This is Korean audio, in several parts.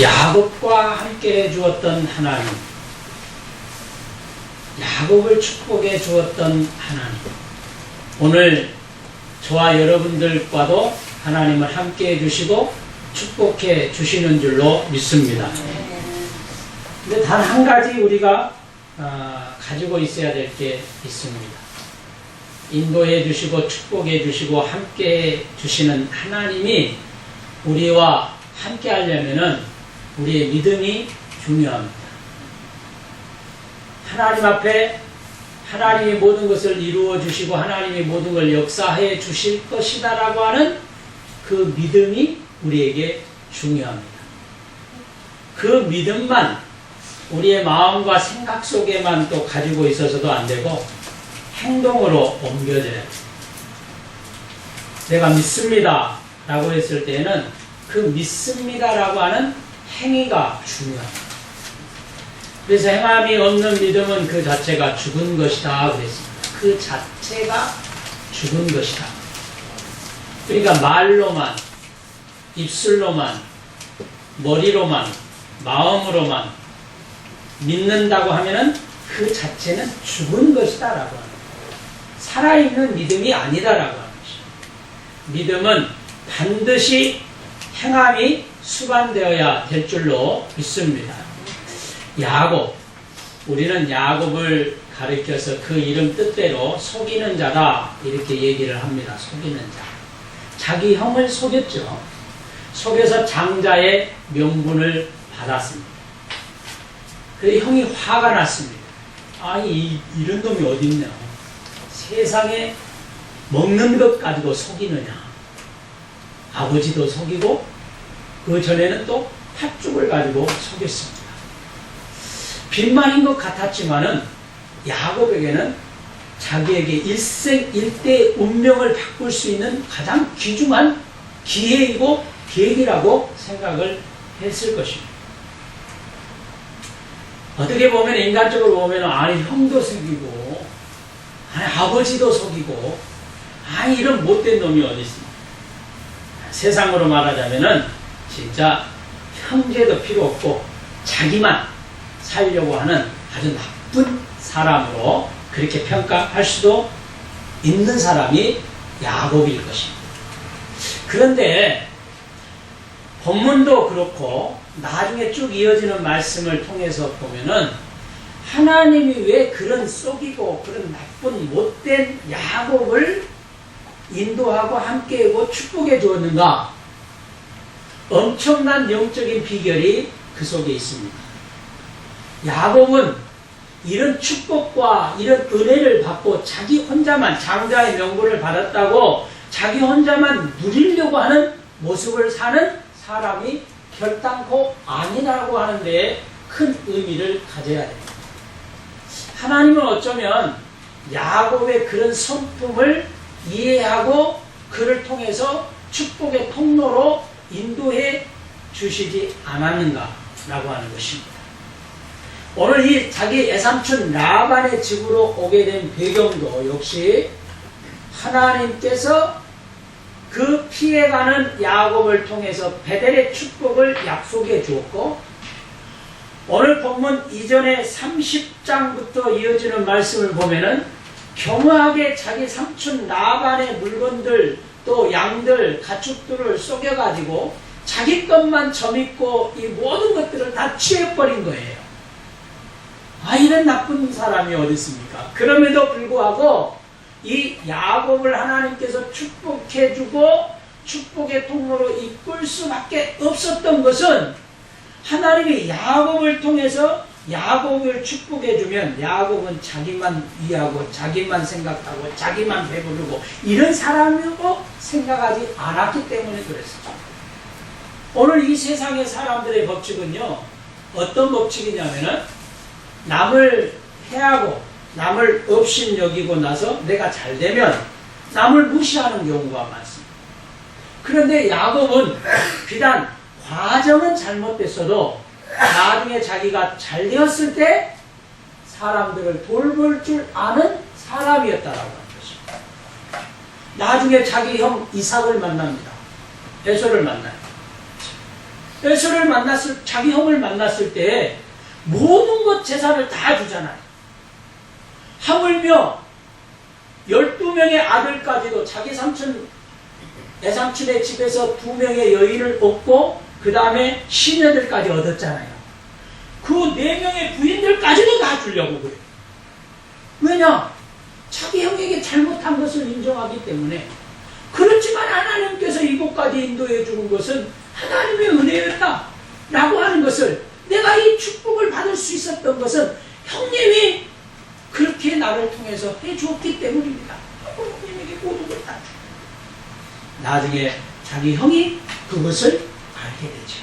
야곱과 함께 해주었던 하나님, 야곱을 축복해 주었던 하나님, 오늘 저와 여러분들과도 하나님을 함께 해주시고 축복해 주시는 줄로 믿습니다. 근데 단 한 가지 우리가 가지고 있어야 될 게 있습니다. 인도해 주시고 축복해 주시고 함께 주시는 하나님이 우리와 함께 하려면은 우리의 믿음이 중요합니다. 하나님 앞에 하나님이 모든 것을 이루어 주시고 하나님이 모든 걸 역사해 주실 것이다 라고 하는 그 믿음이 우리에게 중요합니다. 그 믿음만 우리의 마음과 생각 속에만 또 가지고 있어서도 안 되고 행동으로 옮겨져야 됩니다. 내가 믿습니다 라고 했을 때에는 그 믿습니다 라고 하는 행위가 중요합니다. 그래서 행함이 없는 믿음은 그 자체가 죽은 것이다 그랬습니다. 그 자체가 죽은 것이다. 그러니까 말로만, 입술로만, 머리로만, 마음으로만 믿는다고 하면은 그 자체는 죽은 것이다 라고 하는 거예요. 살아있는 믿음이 아니다 라고 하는 것이죠. 믿음은 반드시 행함이 수반되어야 될 줄로 믿습니다. 야곱, 우리는 야곱을 가리켜서 그 이름 뜻대로 속이는 자다 이렇게 얘기를 합니다. 속이는 자. 자기 형을 속였죠. 속여서 장자의 명분을 받았습니다. 그래서 형이 화가 났습니다. 아니 이런 놈이 어딨냐. 세상에 먹는 것 가지고 속이느냐. 아버지도 속이고 그 전에는 또 팥죽을 가지고 속였습니다. 빈말인 것 같았지만은 야곱에게는 자기에게 일생일대의 운명을 바꿀 수 있는 가장 귀중한 기회이고 계기라고 생각을 했을 것입니다. 어떻게 보면 인간적으로 보면 아니 형도 속이고 아니 아버지도 속이고 아니 이런 못된 놈이 어디 있습니까? 세상으로 말하자면은 진짜 형제도 필요 없고 자기만 살려고 하는 아주 나쁜 사람으로 그렇게 평가할 수도 있는 사람이 야곱일 것입니다. 그런데 본문도 그렇고 나중에 쭉 이어지는 말씀을 통해서 보면은 하나님이 왜 그런 속이고 그런 나쁜 못된 야곱을 인도하고 함께하고 축복해 주었는가? 엄청난 영적인 비결이 그 속에 있습니다. 야곱은 이런 축복과 이런 은혜를 받고 자기 혼자만 장자의 명분을 받았다고 자기 혼자만 누리려고 하는 모습을 사는 사람이 결단코 아니라고 하는데 큰 의미를 가져야 됩니다. 하나님은 어쩌면 야곱의 그런 성품을 이해하고 그를 통해서 축복의 통로로 인도해 주시지 않았는가라고 하는 것입니다. 오늘 이 자기 외삼촌 라반의 집으로 오게 된 배경도 역시 하나님께서 그 피해가는 야곱을 통해서 베델의 축복을 약속해 주었고 오늘 본문 이전에 30장부터 이어지는 말씀을 보면은 교묘하게 자기 삼촌 라반의 물건들 또 양들 가축들을 속여가지고 자기 것만 점입고 이 모든 것들을 다 취해버린 거예요. 아 이런 나쁜 사람이 어디 있습니까? 그럼에도 불구하고 이 야곱을 하나님께서 축복해주고 축복의 통로로 이끌 수밖에 없었던 것은 하나님이 야곱을 통해서 야곱을 축복해주면 야곱은 자기만 위하고 자기만 생각하고 자기만 배부르고 이런 사람이라고 생각하지 않았기 때문에 그랬습니다. 오늘 이 세상의 사람들의 법칙은요 어떤 법칙이냐면은 남을 해하고 남을 업신여기고 나서 내가 잘되면 남을 무시하는 경우가 많습니다. 그런데 야곱은 비단 과정은 잘못됐어도 나중에 자기가 잘되었을 때 사람들을 돌볼 줄 아는 사람이었다라고 하는 것입니다. 나중에 자기 형 이삭을 만납니다. 에서를 만나요. 에서를 자기 형을 만났을 때 모든 것 재산을 다 주잖아요. 하물며 12명의 아들까지도 자기 삼촌, 애삼촌의 집에서 2명의 여인을 얻고 그 다음에 시녀들까지 얻었잖아요. 그 4명의 부인들까지도 다 주려고 그래요. 왜냐? 자기 형에게 잘못한 것을 인정하기 때문에. 그렇지만 하나님께서 이곳까지 인도해 주는 것은 하나님의 은혜였다 라고 하는 것을, 내가 이 축복을 받을 수 있었던 것은 형님이 그렇게 나를 통해서 해주었기 때문입니다. 형님에게 모든 걸 다 주고 나중에 자기 형이 그것을 알게 되죠.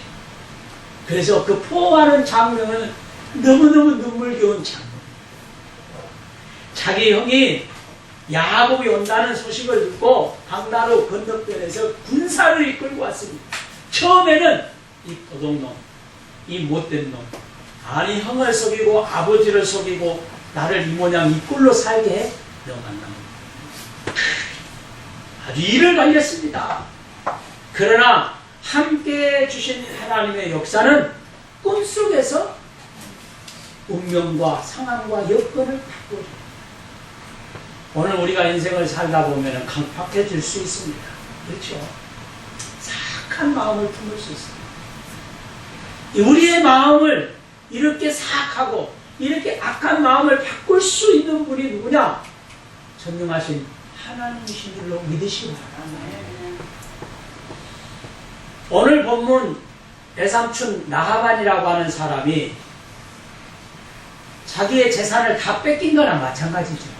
그래서 그 포옹하는 장면은 너무너무 눈물겨운 장면. 자기 형이 야곱이 온다는 소식을 듣고 강나루 건너편에서 군사를 이끌고 왔습니다. 처음에는 이 도둑놈, 이 못된 놈, 아니 형을 속이고 아버지를 속이고 나를 이 모양 이 꼴로 살게 해? 너 만나면 아주 이를 갈렸습니다. 그러나 함께 주신 하나님의 역사는 꿈속에서 운명과 상황과 여건을 바꿔줍니다. 오늘 우리가 인생을 살다 보면 강팍해질 수 있습니다. 그렇죠? 사악한 마음을 품을 수 있습니다. 우리의 마음을 이렇게 사악하고 이렇게 악한 마음을 바꿀 수 있는 분이 누구냐? 전능하신 하나님이신 줄로 믿으시기 바랍니다. 오늘 본문 애삼촌 나하반이라고 하는 사람이 자기의 재산을 다 뺏긴 거나 마찬가지죠.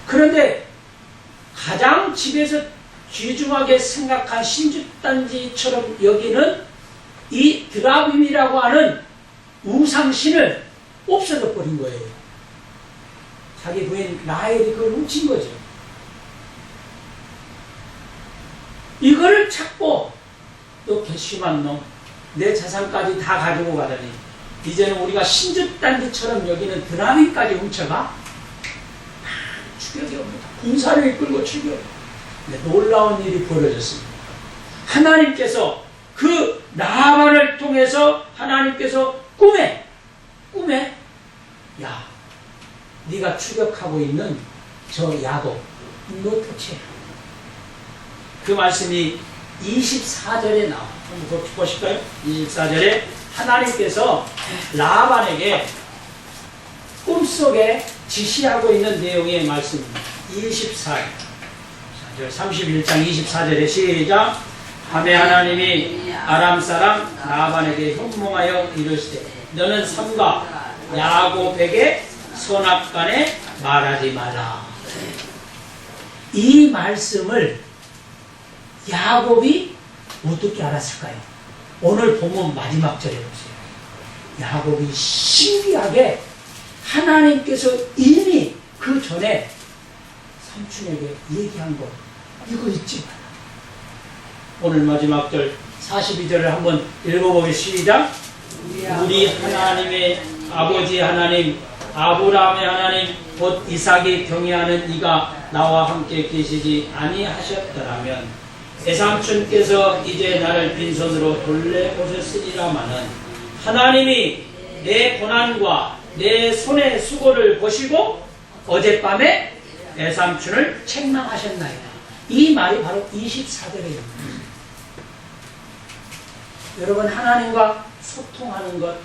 그런데 가장 집에서 귀중하게 생각한 신주단지처럼 여기는 이 드라빔이라고 하는 우상신을 없어져 버린 거예요. 자기 부인 라헬이 그걸 훔친 거죠. 이거를 찾고 또 괘씸한 놈, 내 재산까지 다 가지고 가더니 이제는 우리가 신주단지처럼 여기는 드라빔까지 훔쳐가 추격이옵니다. 군사를 이끌고 추격. 놀라운 일이 벌어졌습니다. 하나님께서 그 나하반을 통해서 하나님께서 꿈에 야, 네가 추격하고 있는 저 야곱 너 터치해. 그 말씀이 24절에 나와요. 한번 보실까요? 24절에 하나님께서 라반에게 꿈속에 지시하고 있는 내용의 말씀입니다. 24절, 31장 24절에 시작. 밤에 하나님이 아람 사람 라반에게 현몽하여 이르시되 너는 삼가 야곱에게 선악간에 말하지 마라. 이 말씀을 야곱이 어떻게 알았을까요? 오늘 본문 마지막 절에 보세요. 야곱이 신기하게 하나님께서 이미 그 전에 삼촌에게 얘기한 거 이거 잊지 마라. 오늘 마지막 절 42절을 한번 읽어보겠습니다. 우리 하나님의 아버지 하나님 아브라함의 하나님 곧 이삭이 경외하는 이가 나와 함께 계시지 아니하셨더라면 애삼촌께서 이제 나를 빈손으로 돌려보셨으리라마는 하나님이 내 고난과 내 손의 수고를 보시고 어젯밤에 애삼촌을 책망하셨나이다. 이 말이 바로 24절에 있습니다. 여러분, 하나님과 소통하는 것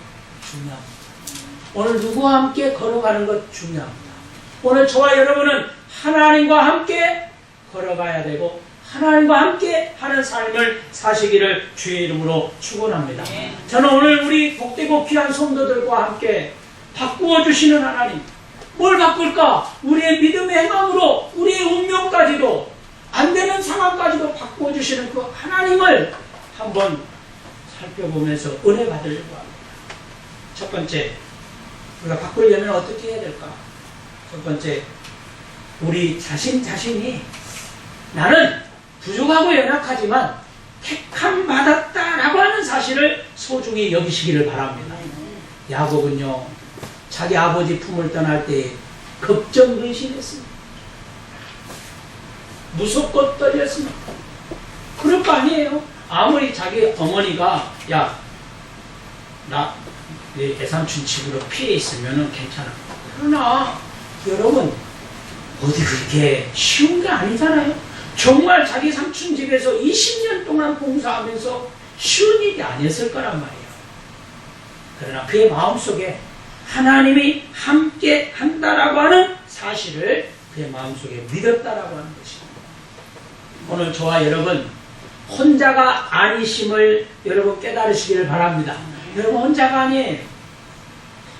중요합니다. 오늘 누구와 함께 걸어가는 것 중요합니다. 오늘 저와 여러분은 하나님과 함께 걸어가야 되고 하나님과 함께 하는 삶을 사시기를 주의 이름으로 축원합니다. 저는 오늘 우리 복되고 귀한 성도들과 함께 바꾸어 주시는 하나님, 뭘 바꿀까? 우리의 믿음의 행함으로 우리의 운명까지도 안 되는 상황까지도 바꾸어 주시는 그 하나님을 한번 살펴보면서 은혜 받으려고 합니다. 첫 번째, 우리가 바꾸려면 어떻게 해야 될까? 첫 번째, 우리 자신이 나는 부족하고 연약하지만 택함 받았다라고 하는 사실을 소중히 여기시기를 바랍니다. 야곱은요, 자기 아버지 품을 떠날 때 걱정 근심했습니다. 무섭고 떨렸습니다. 그럴 거 아니에요. 아무리 자기 어머니가 야, 내 외삼촌 집으로 피해 있으면 괜찮아. 그러나 여러분 어디 그렇게 쉬운 게 아니잖아요. 정말 자기 삼촌 집에서 20년 동안 봉사하면서 쉬운 일이 아니었을 거란 말이에요. 그러나 그의 마음속에 하나님이 함께 한다라고 하는 사실을 그의 마음속에 믿었다라고 하는 것입니다. 오늘 저와 여러분 혼자가 아니심을 여러분 깨달으시기를 바랍니다. 여러분 혼자가 아니에요.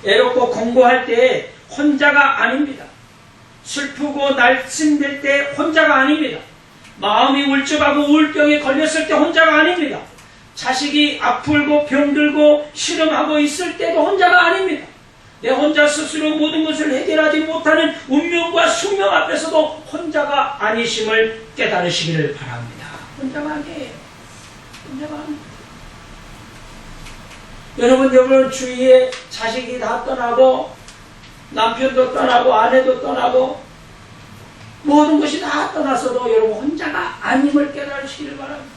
애롭고 공고할 때 혼자가 아닙니다. 슬프고 날심될 때 혼자가 아닙니다. 마음이 울적하고 우울병에 걸렸을 때 혼자가 아닙니다. 자식이 아프고 병들고 실험하고 있을 때도 혼자가 아닙니다. 내 혼자 스스로 모든 것을 해결하지 못하는 운명과 숙명 앞에서도 혼자가 아니심을 깨달으시기를 바랍니다. 혼자가 아니에요. 혼자가 아닙니다. 여러분 주위에 자식이 다 떠나고 남편도 떠나고 아내도 떠나고 모든 것이 다 떠났어도 여러분 혼자가 아님을 깨달으시기를 바랍니다.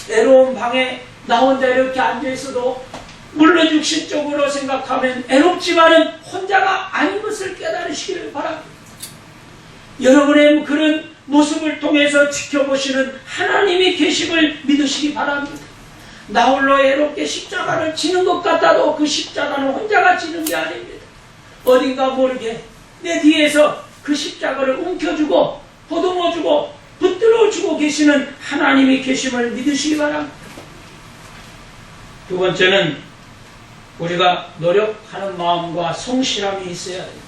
애로운 방에 나 혼자 이렇게 앉아있어도 물론 육신적으로 생각하면 애롭지만은 혼자가 아닌 것을 깨달으시기를 바랍니다. 여러분의 그런 모습을 통해서 지켜보시는 하나님이 계심을 믿으시기 바랍니다. 나 홀로 애롭게 십자가를 지는 것 같아도 그 십자가는 혼자가 지는 게 아닙니다. 어딘가 모르게 내 뒤에서 그 십자가를 움켜주고 보듬어주고 붙들어주고 계시는 하나님이 계심을 믿으시기 바랍니다. 두 번째는 우리가 노력하는 마음과 성실함이 있어야 합니다.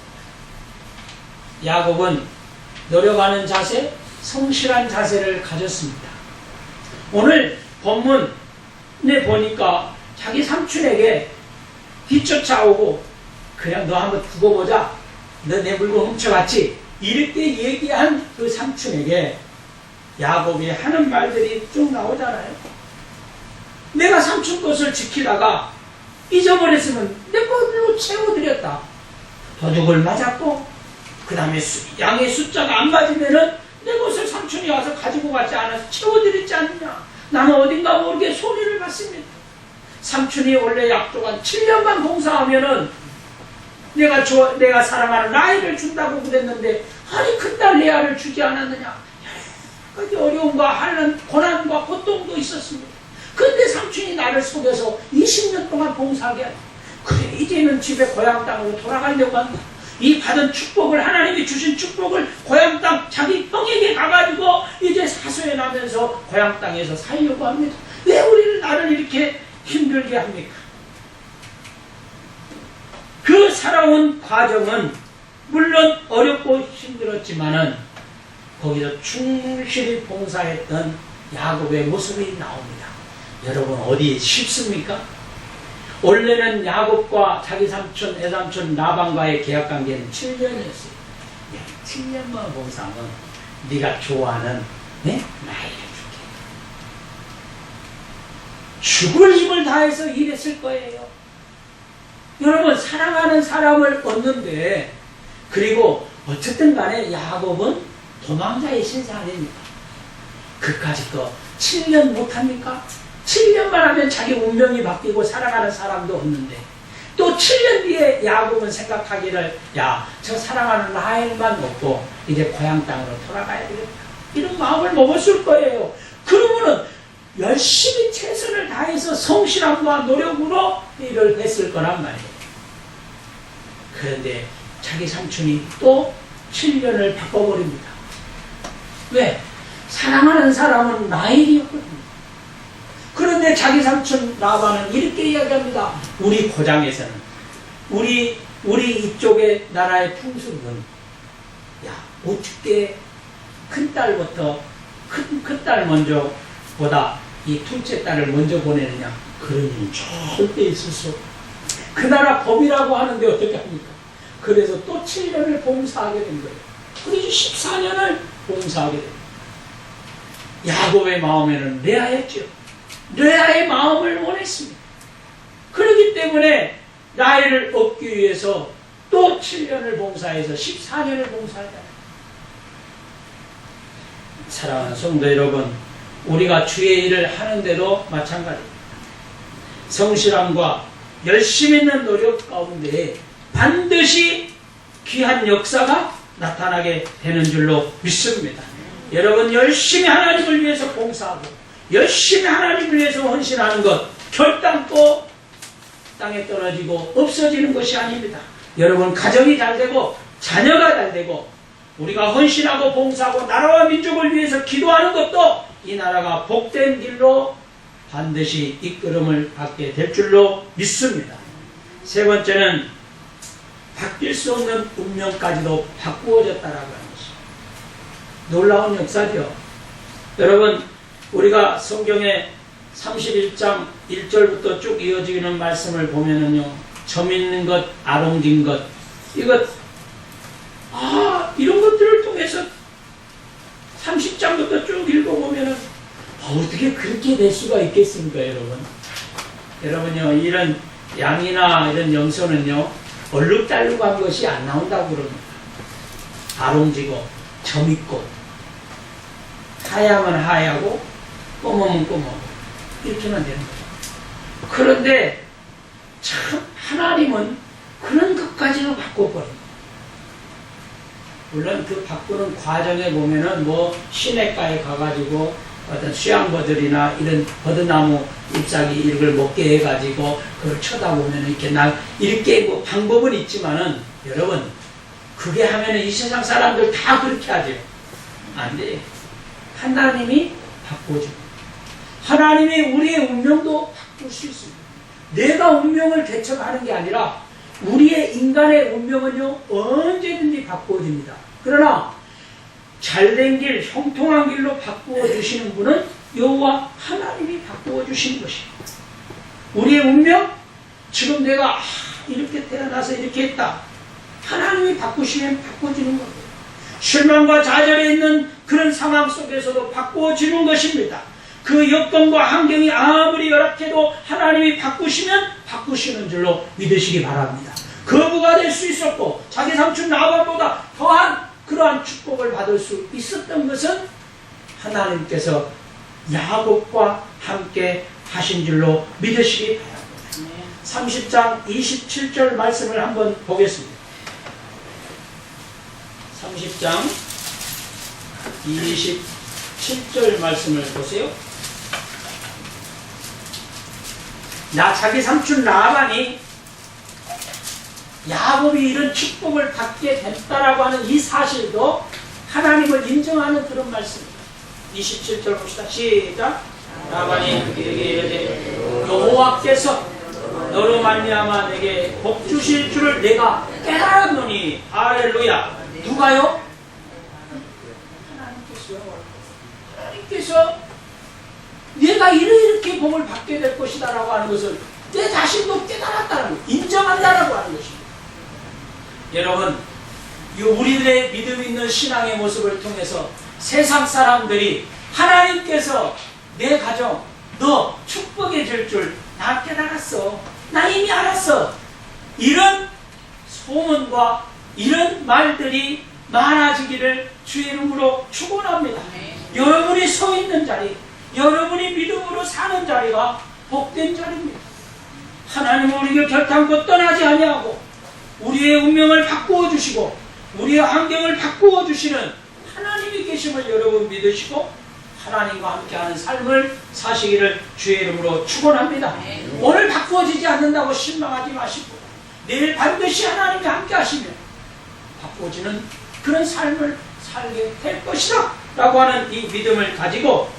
야곱은 노력하는 자세, 성실한 자세를 가졌습니다. 오늘 본문에 보니까 자기 삼촌에게 뒤쫓아오고 그냥 너 한번 두고 보자. 너 내 물건 훔쳐갔지? 이렇게 얘기한 그 삼촌에게 야곱이 하는 말들이 쭉 나오잖아요. 내가 삼촌 것을 지키다가 잊어버렸으면 내 걸로 채워드렸다. 도둑을 맞았고 그 다음에 양의 숫자가 안 맞으면은 내 것을 삼촌이 와서 가지고 가지 않아서 채워드렸지 않느냐. 나는 어딘가 모르게 소리를 받습니다. 삼촌이 원래 약속한 7년만 봉사하면은 내가 사랑하는 라헬을 준다고 그랬는데 아니 큰딸 레아를 주지 않았느냐. 여러 가지 어려움과 하는 고난과 고통도 있었습니다. 근데 삼촌이 나를 속여서 20년 동안 봉사하게 하지. 그래 이제는 집에 고향 땅으로 돌아가려고 한다. 이 받은 축복을 하나님이 주신 축복을 고향 땅 자기 형에게 가가지고 이제 사소해나면서 고향 땅에서 살려고 합니다. 왜 우리를 나를 이렇게 힘들게 합니까? 그 살아온 과정은 물론 어렵고 힘들었지만은 거기서 충실히 봉사했던 야곱의 모습이 나옵니다. 여러분 어디 쉽습니까? 원래는 야곱과 자기 삼촌, 애삼촌 라반과의 계약관계는 7년이었어요. 7년만 봉사하면 네가 좋아하는 라헬을 줄게. 죽을 힘을 다해서 일했을 거예요. 여러분 사랑하는 사람을 얻는데 그리고 어쨌든 간에 야곱은 도망자의 신사 아닙니까? 그까짓 거 7년 못합니까? 7년만 하면 자기 운명이 바뀌고 살아가는 사람도 없는데 또 7년 뒤에 야곱은 생각하기를 야, 저 사랑하는 라헬만 먹고 이제 고향 땅으로 돌아가야 되겠다. 이런 마음을 먹었을 거예요. 그러면은 열심히 최선을 다해서 성실함과 노력으로 일을 했을 거란 말이에요. 그런데 자기 삼촌이 또 7년을 바꿔버립니다. 왜? 사랑하는 사람은 라헬이었거든요. 그런데 자기 삼촌 라반은 이렇게 이야기합니다. 우리 고장에서는 우리 이쪽의 나라의 풍습은 야 어떻게 큰딸부터 큰딸 먼저 보다 이 둘째 딸을 먼저 보내느냐. 그런 일이 절대 있을 수 없고 그 나라 법이라고 하는데 어떻게 합니까? 그래서 또 7년을 봉사하게 된 거예요. 그래서 14년을 봉사하게 됩니다. 야곱의 마음에는 레아였죠. 레아의 마음을 원했습니다. 그렇기 때문에 라헬을 얻기 위해서 또 7년을 봉사해서 14년을 봉사하잖아요. 사랑하는 성도 여러분, 우리가 주의 일을 하는데도 마찬가지입니다. 성실함과 열심 있는 노력 가운데 반드시 귀한 역사가 나타나게 되는 줄로 믿습니다. 여러분 열심히 하나님을 위해서 봉사하고 열심히 하나님을 위해서 헌신하는 것 결단코 땅에 떨어지고 없어지는 것이 아닙니다. 여러분 가정이 잘 되고 자녀가 잘 되고 우리가 헌신하고 봉사하고 나라와 민족을 위해서 기도하는 것도 이 나라가 복된 길로 반드시 이끌음을 받게 될 줄로 믿습니다. 세 번째는 바뀔 수 없는 운명까지도 바꾸어졌다라고 하는 것입니다. 놀라운 역사죠. 여러분 우리가 성경에 31장 1절부터 쭉 이어지는 말씀을 보면은요, 점 있는 것, 아롱진 것, 이런 것들을 통해서 30장부터 쭉 읽어보면은 어떻게 그렇게 될 수가 있겠습니까, 여러분? 여러분요, 이런 양이나 이런 염소는요, 얼룩달룩한 것이 안 나온다고 그럽니다. 아롱지고, 점 있고, 하야면 하야고, 검으면 검어. 이렇게만 되는 거죠. 그런데 참 하나님은 그런 것까지도 바꿔버립니다. 물론 그 바꾸는 과정에 보면은 뭐 시냇가에 가가지고 어떤 수양버들이나 이런 버드나무 잎사귀 이걸 먹게 해가지고 그걸 쳐다보면 이렇게 뭐 방법은 있지만은 여러분 그게 하면은 이 세상 사람들 다 그렇게 하죠. 안 돼. 하나님이 바꿔줍니다. 하나님이 우리의 운명도 바꿀 수 있습니다. 내가 운명을 개척하는 게 아니라 우리의 인간의 운명은요 언제든지 바꾸어집니다. 그러나 잘된 길, 형통한 길로 바꾸어 주시는 분은 여호와 하나님이 바꾸어 주시는 것입니다. 우리의 운명, 지금 내가 이렇게 태어나서 이렇게 했다. 하나님이 바꾸시면 바꿔주는 겁니다. 실망과 좌절에 있는 그런 상황 속에서도 바꾸어지는 것입니다. 그 여건과 환경이 아무리 열악해도 하나님이 바꾸시면 바꾸시는 줄로 믿으시기 바랍니다. 거부가 될 수 있었고 자기 삼촌 나발보다 더한 그러한 축복을 받을 수 있었던 것은 하나님께서 야곱과 함께 하신 줄로 믿으시기 바랍니다. 30장 27절 말씀을 한번 보겠습니다. 30장 27절 말씀을 보세요. 자기 삼촌 라반이 야곱이 이런 축복을 받게 됐다라고 하는 이 사실도 하나님을 인정하는 그런 말씀입니다. 27절 봅시다. 시작. 라반이 그에게 이르되 여호와께서 너로 말미암아 내게 복 주실 줄을 내가 깨달았노니. 할렐루야. 누가요? 하나님께서 내가 이렇게 복을 받게 될 것이다 라고 하는 것을 내 자신도 깨달았다는 것, 인정한다라고 하는 것입니다. 여러분, 우리들의 믿음 있는 신앙의 모습을 통해서 세상 사람들이 하나님께서 내 가정, 너 축복해 줄 줄 나 깨달았어. 나 이미 알았어. 이런 소문과 이런 말들이 많아지기를 주의 이름으로 축원합니다. 여러분이 서 있는 자리, 여러분이 믿음으로 사는 자리가 복된 자리입니다. 하나님은 우리를 결단코 떠나지 아니하고 우리의 운명을 바꾸어 주시고 우리의 환경을 바꾸어 주시는 하나님이 계심을 여러분 믿으시고 하나님과 함께하는 삶을 사시기를 주의 이름으로 축원합니다. 오늘 바꾸어지지 않는다고 실망하지 마시고 내일 반드시 하나님이 함께 하시면 바꾸어지는 그런 삶을 살게 될 것이다 라고 하는 이 믿음을 가지고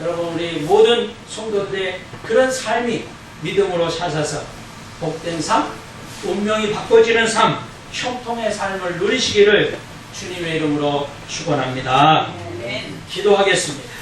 여러분 우리 모든 성도들의 그런 삶이 믿음으로 사셔서 복된 삶, 운명이 바꿔지는 삶, 형통의 삶을 누리시기를 주님의 이름으로 축원합니다. 기도하겠습니다.